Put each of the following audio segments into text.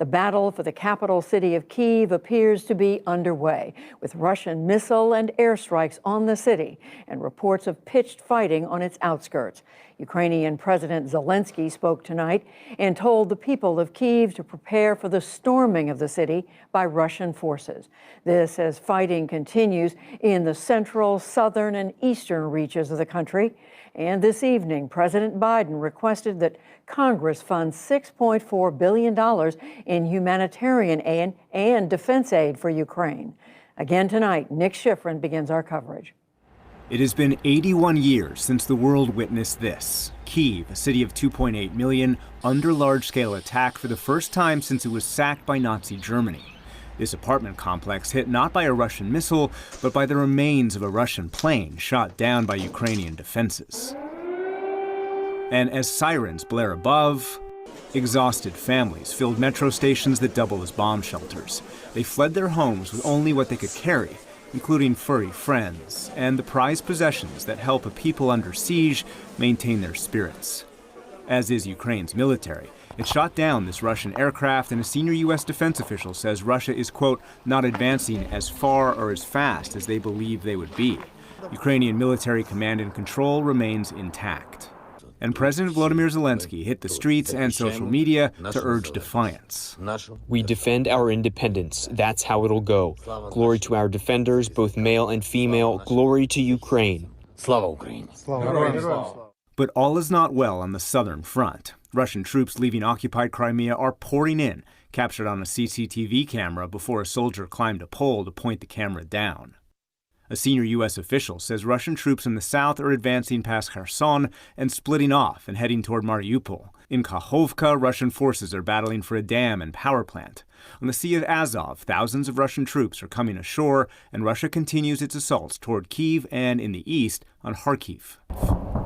The battle for the capital city of Kyiv appears to be underway, with Russian missile and airstrikes on the city and reports of pitched fighting on its outskirts. Ukrainian President Zelensky spoke tonight and told the people of Kyiv to prepare for the storming of the city by Russian forces. This as fighting continues in the central, southern, and eastern reaches of the country. And this evening, President Biden requested that Congress fund $6.4 billion in humanitarian aid and defense aid for Ukraine. Again tonight, Nick Schifrin begins our coverage. It has been 81 years since the world witnessed this. Kyiv, a city of 2.8 million, under large-scale attack for the first time since it was sacked by Nazi Germany. This apartment complex hit not by a Russian missile, but by the remains of a Russian plane shot down by Ukrainian defenses. And as sirens blare above, exhausted families filled metro stations that double as bomb shelters. They fled their homes with only what they could carry, including furry friends and the prized possessions that help a people under siege maintain their spirits. As is Ukraine's military. It shot down this Russian aircraft, and a senior U.S. defense official says Russia is, quote, not advancing as far or as fast as they believe they would be. Ukrainian military command and control remains intact. And President Volodymyr Zelensky hit the streets and social media to urge defiance. We defend our independence. That's how it'll go. Glory to our defenders, both male and female. Glory to Ukraine. Slava Ukraine. But all is not well on the southern front. Russian troops leaving occupied Crimea are pouring in, captured on a CCTV camera before a soldier climbed a pole to point the camera down. A senior U.S. official says Russian troops in the south are advancing past Kherson and splitting off and heading toward Mariupol. In Kakhovka, Russian forces are battling for a dam and power plant. On the Sea of Azov, thousands of Russian troops are coming ashore, and Russia continues its assaults toward Kyiv and, in the east, on Kharkiv,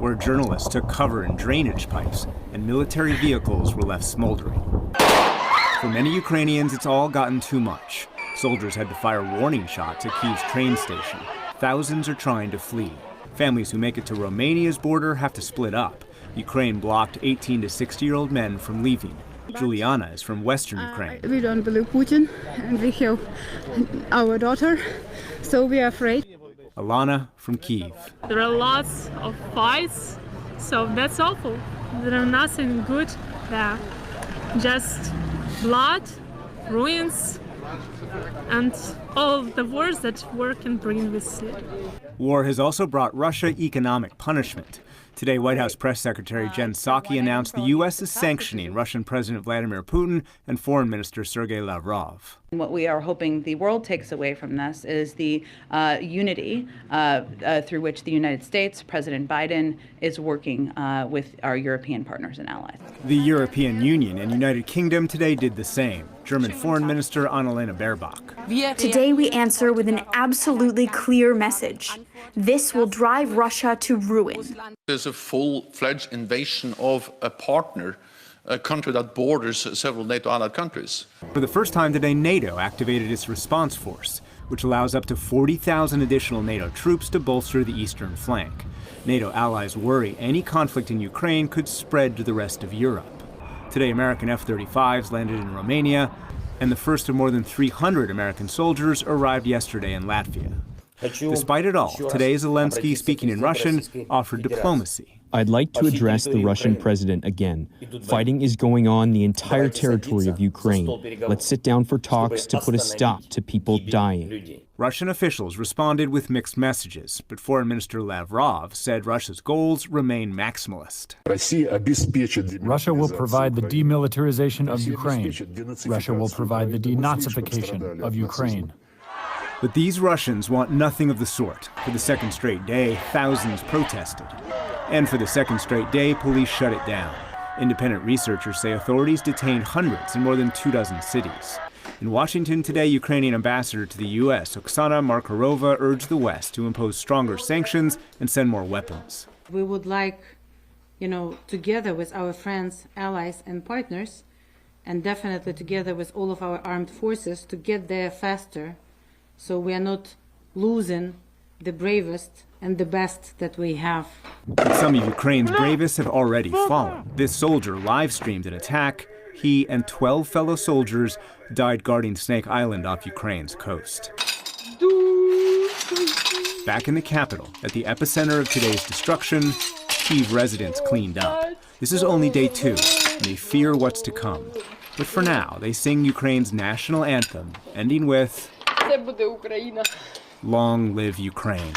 where journalists took cover in drainage pipes and military vehicles were left smoldering. For many Ukrainians, it's all gotten too much. Soldiers had to fire warning shots at Kyiv's train station. Thousands are trying to flee. Families who make it to Romania's border have to split up. Ukraine blocked 18 to 60-year-old men from leaving. Juliana is from Western Ukraine. We don't believe Putin, and we have our daughter, so we are afraid. Alana from Kyiv. There are lots of fights, so that's awful. There are nothing good there. Just blood, ruins, and all the wars that war can bring with it. War has also brought Russia economic punishment. Today, White House Press Secretary Jen Psaki announced the U.S. is sanctioning Russian President Vladimir Putin and Foreign Minister Sergei Lavrov. What we are hoping the world takes away from this is the unity through which the United States, President Biden, is working with our European partners and allies. The European Union and United Kingdom today did the same. German Foreign Minister Annalena Baerbock. Today we answer with an absolutely clear message. This will drive Russia to ruin. There's a full-fledged invasion of a partner, a country that borders several NATO allied countries. For the first time today, NATO activated its response force, which allows up to 40,000 additional NATO troops to bolster the eastern flank. NATO allies worry any conflict in Ukraine could spread to the rest of Europe. Today, American F-35s landed in Romania, and the first of more than 300 American soldiers arrived yesterday in Latvia. Despite it all, today Zelensky, speaking in Russian, offered diplomacy. I'd like to address the Russian president again. Fighting is going on the entire territory of Ukraine. Let's sit down for talks to put a stop to people dying. Russian officials responded with mixed messages, but Foreign Minister Lavrov said Russia's goals remain maximalist. Russia will provide the demilitarization of Ukraine. Russia will provide the denazification of Ukraine. But these Russians want nothing of the sort. For the second straight day, thousands protested. And for the second straight day, police shut it down. Independent researchers say authorities detained hundreds in more than 24 cities. In Washington today, Ukrainian ambassador to the U.S., Oksana Markarova, urged the West to impose stronger sanctions and send more weapons. We would like, together with our friends, allies, and partners, and definitely together with all of our armed forces, to get there faster, so we are not losing the bravest and the best that we have. But some of Ukraine's bravest have already fallen. This soldier live-streamed an attack He and 12 fellow soldiers died guarding Snake Island off Ukraine's coast. Back in the capital, at the epicenter of today's destruction, Kyiv residents cleaned up. This is only day 2, and they fear what's to come. But for now, they sing Ukraine's national anthem, ending with, "Long live Ukraine."